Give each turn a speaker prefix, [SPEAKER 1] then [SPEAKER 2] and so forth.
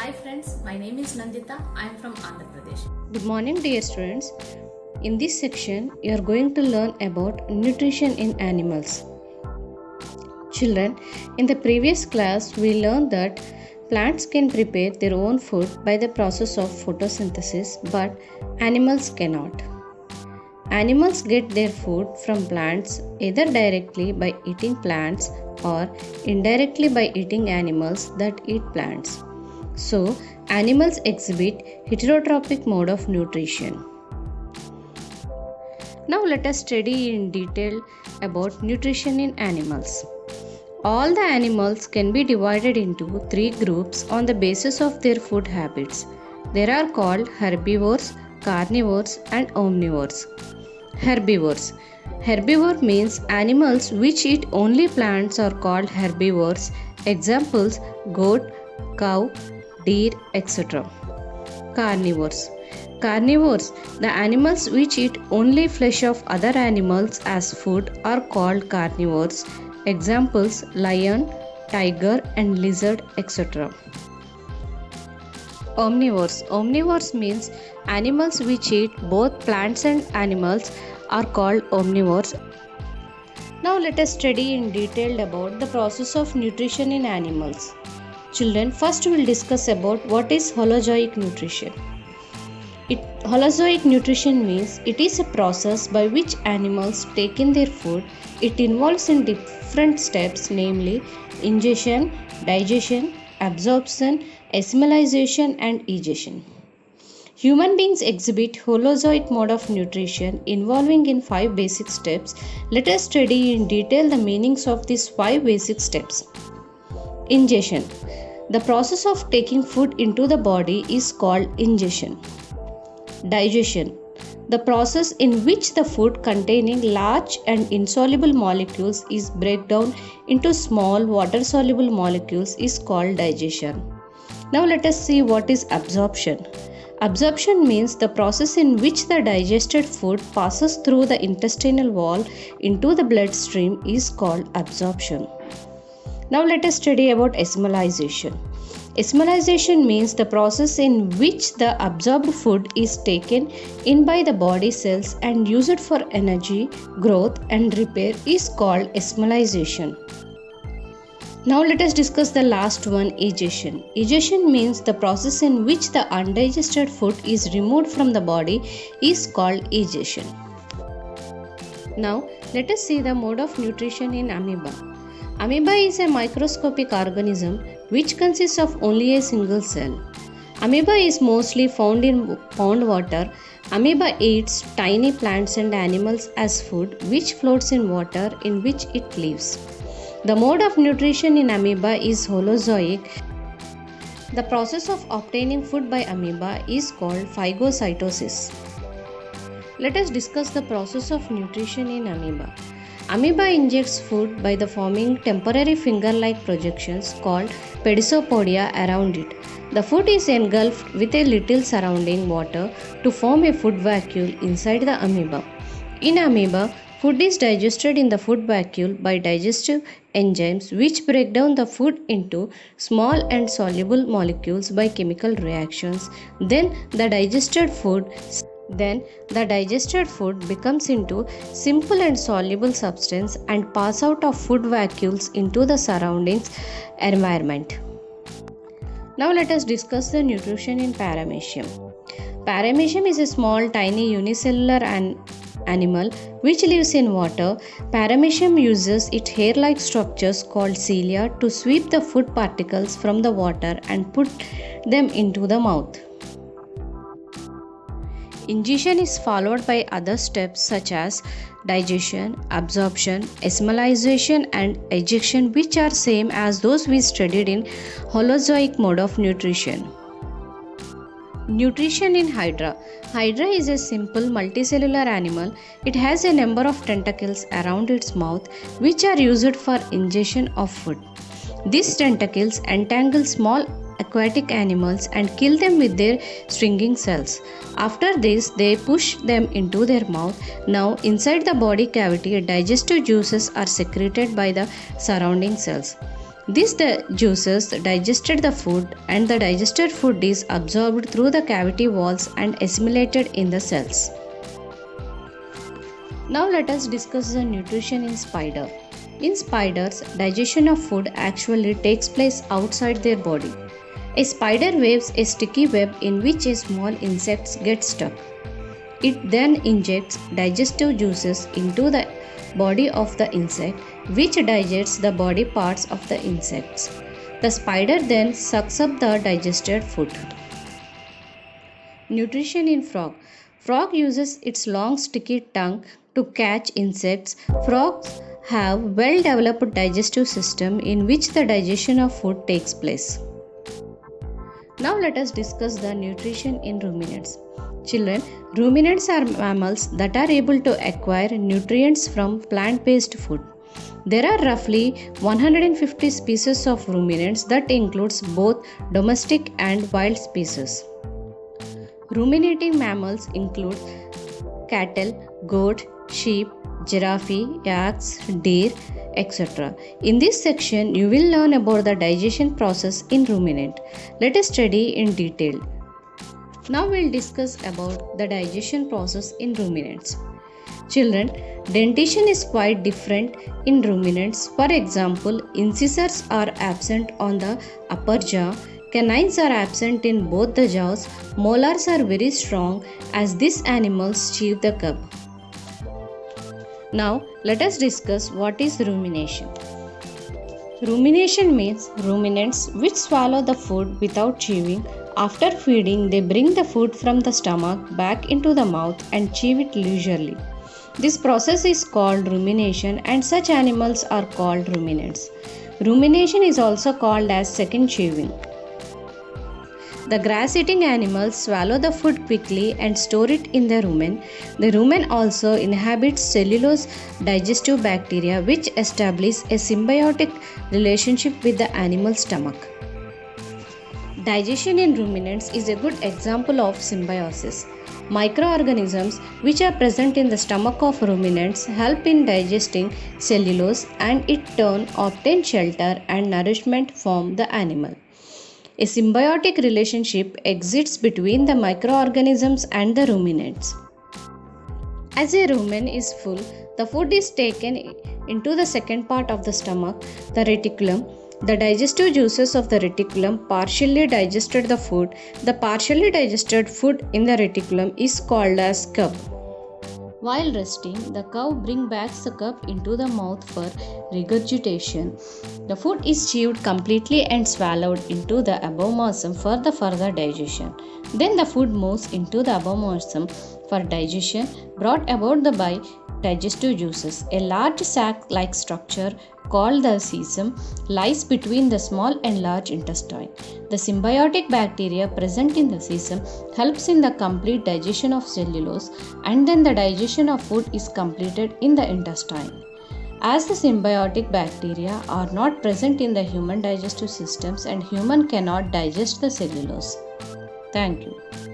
[SPEAKER 1] Hi friends, my name is Nandita. I am from Andhra Pradesh.
[SPEAKER 2] Good morning, dear students. In this section, you are going to learn about nutrition in animals. Children, in the previous class, we learned that plants can prepare their own food by the process of photosynthesis, but animals cannot. Animals get their food from plants either directly by eating plants or indirectly by eating animals that eat plants. So, animals exhibit heterotrophic mode of nutrition. Now let us study in detail about nutrition in animals. All the animals can be divided into three groups on the basis of their food habits. They are called herbivores, carnivores and omnivores. Herbivores. Herbivore means animals which eat only plants are called herbivores. Examples: goat, cow, deer, etc. Carnivores. Carnivores, the animals which eat only flesh of other animals as food, are called carnivores. Examples: lion, tiger and lizard, etc. Omnivores. Omnivores means animals which eat both plants and animals are called omnivores. Now let us study in detail about the process of nutrition in animals. Children, first we will discuss about what is holozoic nutrition. Holozoic nutrition means it is a process by which animals take in their food. It involves in different steps, namely ingestion, digestion, absorption, assimilation and egestion. Human beings exhibit holozoic mode of nutrition involving in 5 basic steps. Let us study in detail the meanings of these 5 basic steps. Ingestion. The process of taking food into the body is called ingestion. Digestion. The process in which the food containing large and insoluble molecules is break down into small water-soluble molecules is called digestion. Now let us see what is absorption. Absorption means the process in which the digested food passes through the intestinal wall into the bloodstream is called absorption. Now let us study about assimilation. Assimilation means the process in which the absorbed food is taken in by the body cells and used for energy, growth and repair is called assimilation. Now let us discuss the last one, egestion. Egestion means the process in which the undigested food is removed from the body is called egestion. Now let us see the mode of nutrition in amoeba. Amoeba is a microscopic organism which consists of only a single cell. Amoeba is mostly found in pond water. Amoeba eats tiny plants and animals as food which floats in water in which it lives. The mode of nutrition in amoeba is holozoic. The process of obtaining food by amoeba is called phagocytosis. Let us discuss the process of nutrition in amoeba. Amoeba injects food by the forming temporary finger-like projections called pedisopodia around it. The food is engulfed with a little surrounding water to form a food vacuole inside the amoeba. In amoeba, food is digested in the food vacuole by digestive enzymes which break down the food into small and soluble molecules by chemical reactions. Then the digested food becomes into simple and soluble substance and pass out of food vacuoles into the surroundings environment. Now let us discuss the nutrition in paramecium. Paramecium is a small tiny unicellular animal which lives in water. Paramecium uses its hair-like structures called cilia to sweep the food particles from the water and put them into the mouth. Ingestion is followed by other steps such as digestion, absorption, assimilation and egestion, which are same as those we studied in holozoic mode of nutrition. Nutrition in Hydra. Hydra is a simple multicellular animal. It has a number of tentacles around its mouth which are used for ingestion of food. These tentacles entangle small aquatic animals and kill them with their stinging cells. After this, they push them into their mouth. Now, inside the body cavity, digestive juices are secreted by the surrounding cells. These juices digested the food, and the digested food is absorbed through the cavity walls and assimilated in the cells. Now let us discuss the nutrition in spider. In spiders, digestion of food actually takes place outside their body. A spider weaves a sticky web in which a small insect gets stuck. It then injects digestive juices into the body of the insect, which digests the body parts of the insects. The spider then sucks up the digested food. Nutrition in frog. Frog uses its long sticky tongue to catch insects. Frogs have well-developed digestive system in which the digestion of food takes place. Now let us discuss the nutrition in ruminants. Children, ruminants are mammals that are able to acquire nutrients from plant-based food. There are roughly 150 species of ruminants that includes both domestic and wild species. Ruminating mammals include cattle, goat, sheep, giraffe, yaks, deer, etc. In this section, you will learn about the digestion process in ruminant. Let us study in detail. Now we will discuss about the digestion process in ruminants. Children, dentition is quite different in ruminants. For example, incisors are absent on the upper jaw. Canines are absent in both the jaws. Molars are very strong as these animals chew the cud. Now, let us discuss what is rumination. Rumination means ruminants which swallow the food without chewing. After feeding, they bring the food from the stomach back into the mouth and chew it leisurely. This process is called rumination, and such animals are called ruminants. Rumination is also called as second chewing. The grass-eating animals swallow the food quickly and store it in the rumen. The rumen also inhabits cellulose digestive bacteria which establish a symbiotic relationship with the animal stomach. Digestion in ruminants is a good example of symbiosis. Microorganisms which are present in the stomach of ruminants help in digesting cellulose and in turn obtain shelter and nourishment from the animal. A symbiotic relationship exists between the microorganisms and the ruminants. As a rumen is full, the food is taken into the second part of the stomach, the reticulum. The digestive juices of the reticulum partially digested the food. The partially digested food in the reticulum is called as cud. While resting, the cow brings back the cud into the mouth for regurgitation. The food is chewed completely and swallowed into the abomasum for the further digestion. Then the food moves into the abomasum for digestion brought about by digestive juices. A large sac-like structure called the cecum lies between the small and large intestine. The symbiotic bacteria present in the cecum helps in the complete digestion of cellulose, and then the digestion of food is completed in the intestine. As the symbiotic bacteria are not present in the human digestive systems and human cannot digest the cellulose. Thank you.